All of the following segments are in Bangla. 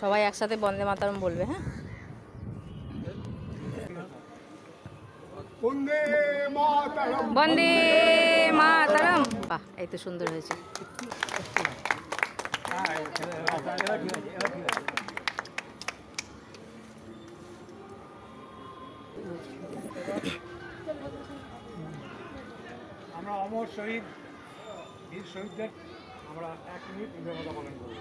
সবাই একসাথে বন্দে মাতরম বলবে। হ্যাঁ, বন্দে মাতরম। বাহ, এই তো সুন্দর হয়েছে। আমরা অমর শহীদ বীর শহীদদের আমরা 1 মিনিট নিরবতা পালন করব।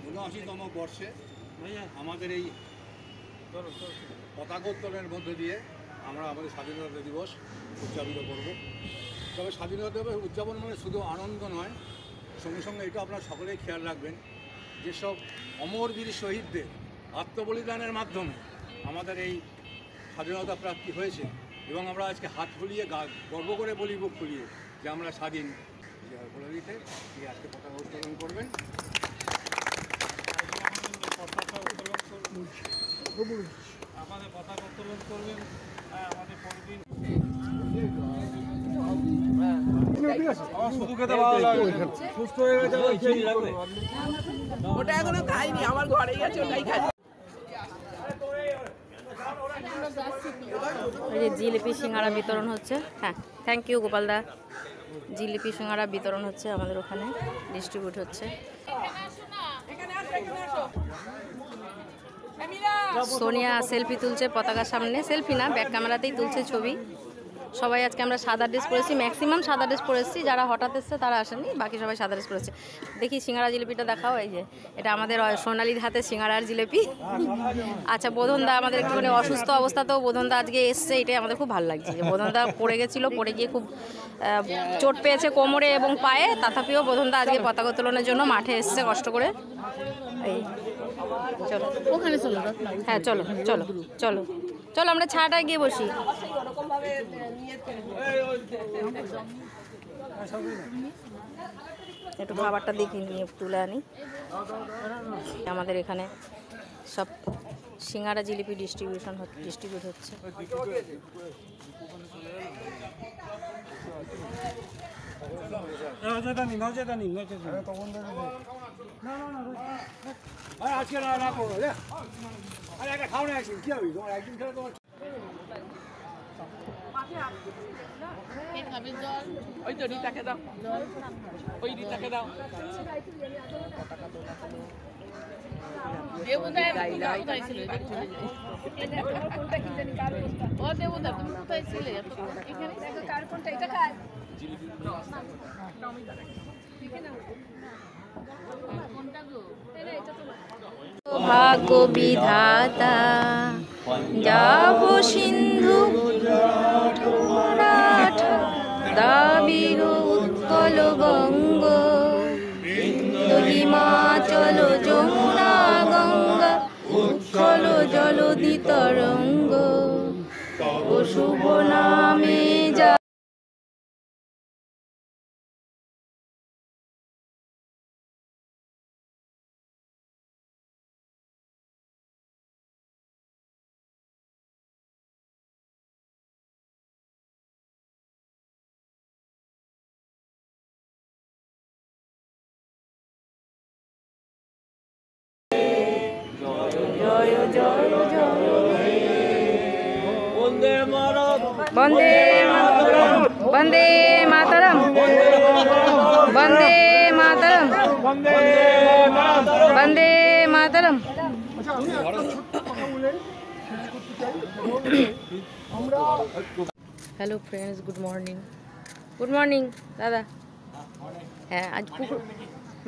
ঊনআশিতম বর্ষে আমাদের এই পতাকা উত্তোলনের মধ্য দিয়ে আমরা আমাদের স্বাধীনতা দিবস উদযাপিত করব। তবে স্বাধীনতা দিবস উদযাপন মানে শুধু আনন্দ নয়, সঙ্গে সঙ্গে এটা আপনারা সকলেই খেয়াল রাখবেন, যেসব অমর বীর শহীদদের আত্মবলিদানের মাধ্যমে আমাদের এই স্বাধীনতা প্রাপ্তি হয়েছে এবং আমরা আজকে হাত ফুলিয়ে গর্ব করে বলি, বুক ফুলিয়ে যে আমরা স্বাধীন। বলে দিতে আজকে পতাকা উত্তোলন করবেন। আমাদের পতাকা উত্তোলন করবেন আমাদের পরদিন। শুধু খেতে ভালো লাগে, সুস্থ হয়ে গেছে ওটা এখনো খাইনি, আমার ঘরেই আছে, ওটাই খাই। এই যে জিলিপি সিঙ্গারা বিতরণ হচ্ছে। হ্যাঁ, থ্যাংক ইউ গোপালদা। জিলিপি সিঙ্গারা বিতরণ হচ্ছে আমাদের ওখানে, ডিস্ট্রিবিউট হচ্ছে। সোনিয়া সেলফি তুলছে পতাকার সামনে, সেলফি না, ব্যাক ক্যামেরাতেই তুলছে ছবি। সবাই আজকে আমরা সাদা ড্রেস পরেছি, ম্যাক্সিমাম সাদা ড্রেস পরেছি, যারা হঠাৎ এসছে তারা আসেনি, বাকি সবাই সাদা ড্রেস পরেছে। দেখি সিঙ্গারা জিলিপিটা দেখাও। এই যে এটা আমাদের সোনালির হাতে সিঙ্গারার জিলিপি। আচ্ছা, বোধনদা আমাদের একটুখানি অসুস্থ অবস্থাতেও বোধনদা আজকে এসছে, এটাই আমাদের খুব ভালো লাগছে যে বোধনদা পড়ে গেছিলো, পড়ে গিয়ে খুব চোট পেয়েছে কোমরে এবং পায়ে, তথাপিও বোধনদা আজকে পতাকা উত্তোলনের জন্য মাঠে এসছে কষ্ট করে। এই চলো ওখানে চলো, হ্যাঁ চলো চলো চলো চলো, আমরা ছাটায় গিয়ে বসি। একটু খাবারটা দেখি, নিয়ে তুলে আনি। আমাদের এখানে সব সিঙ্গারা জিলিপি ডিস্ট্রিবিউট হচ্ছে। আজকে না করবো, আরে একটা খাও না, একদিন কি হবে তোমার, একদিন খেলে তোমার। ওই তো রিতাকে দাও, ওই রিতাকে দাও। দেবুদা কোথায় ছিলে? ও দেবুদা, তুমি কোথায় ছিলে? এখানে কার কোনটা? এটা কার? ভাগ্য বিধাতা যাব সিন্ধু দাবির উৎকল বঙ্গ, হিমাচল যমুনা গঙ্গা উৎকল জলধি তরঙ্গ, ও শুভ নামে যা জয় জয় জয় বন্দে মাতরম, বন্দে মাতরম, বন্দে মাতরম, বন্দে মাতরম। Hello friends, good morning. Good morning দাদা। হ্যাঁ, আজ পুকুর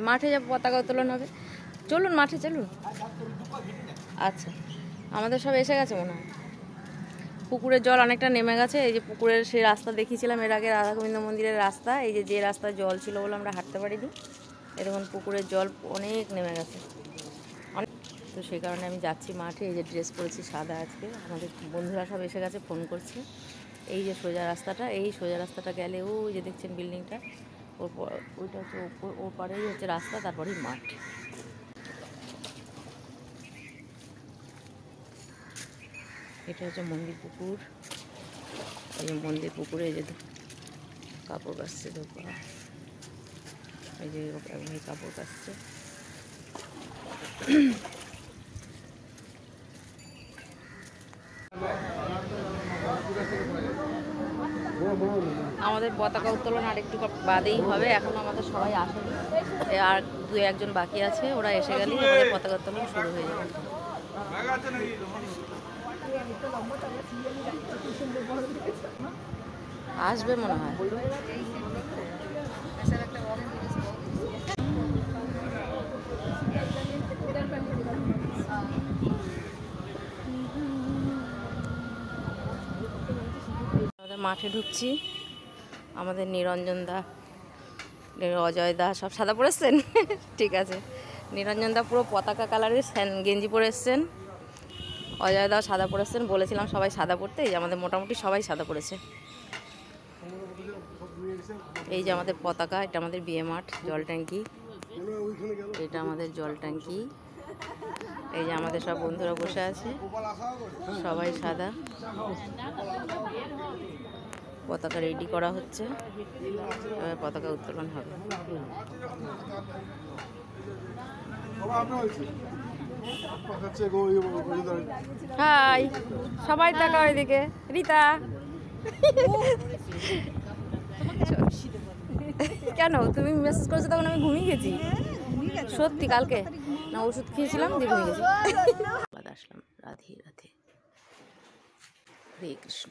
মাঠে যাব, পতাকা উত্তোলন হবে। চলুন মাঠে চলুন। আচ্ছা, আমাদের সব এসে গেছে মনে হয়। পুকুরের জল অনেকটা নেমে গেছে। এই যে পুকুরের সেই রাস্তা দেখিয়েছিলাম এর আগে, রাধা গোবিন্দ মন্দিরের রাস্তা, এই যে রাস্তায় জল ছিল বলে আমরা হাঁটতে পারিনি, এরকম পুকুরের জল অনেক নেমে গেছে অনেক। তো সেই কারণে আমি যাচ্ছি মাঠে। এই যে ড্রেস পরেছি সাদা আজকে। আমাদের বন্ধুরা সব এসে গেছে, ফোন করছে। এই যে সোজা রাস্তাটা, এই সোজা রাস্তাটা গেলে ওই যে দেখছেন বিল্ডিংটা, ওইটা হচ্ছে ওর পরেই হচ্ছে রাস্তা, তারপরেই মাঠ। এটা হচ্ছে মন্দির পুকুর। এই যে মন্দির পুকুরে এই যে কাপড় কাচছে ধোপা, এই যে এমনি কাপড় কাচছে। আমাদের পতাকা উত্তোলন আরেকটু বাদেই হবে, এখন আমাদের সবাই আসেনি, আর 2-1জন বাকি আছে, ওরা এসে গেলেই আমাদের পতাকা উত্তোলন শুরু হয়ে যাবে। আসবে মনে হয়। আমাদের মাঠে ঢুকছি, আমাদের নিরঞ্জন দা, অজয় দা সব সাদা পরেছেন ঠিক আছে। নিরঞ্জন দা পুরো পতাকা কালারের গেঞ্জি পরে এসছেন, অজয় দাও সাদা পরেছেন। বলেছিলাম সবাই সাদা পরতে, এই যে আমাদের মোটামুটি সবাই সাদা পরেছে। এই যে আমাদের পতাকা, এটা আমাদের বিয়ে মাঠ, জল ট্যাঙ্কি, এটা আমাদের জল ট্যাঙ্কি। এই যে আমাদের সব বন্ধুরা বসে আছে, সবাই সাদা। পতাকা রেডি করা হচ্ছে, এবার পতাকা উত্তোলন হবে। হাই, সবাই তাকাও এদিকে। রীতা কেন তুমি মেসেজ করেছো তখন আমি ঘুমিয়ে গেছি? সত্যি কালকে না ওষুধ খেয়েছিলাম দিয়ে ঘুমিয়ে গেছি। আসলাম। রাধে রাধে, হরে কৃষ্ণ।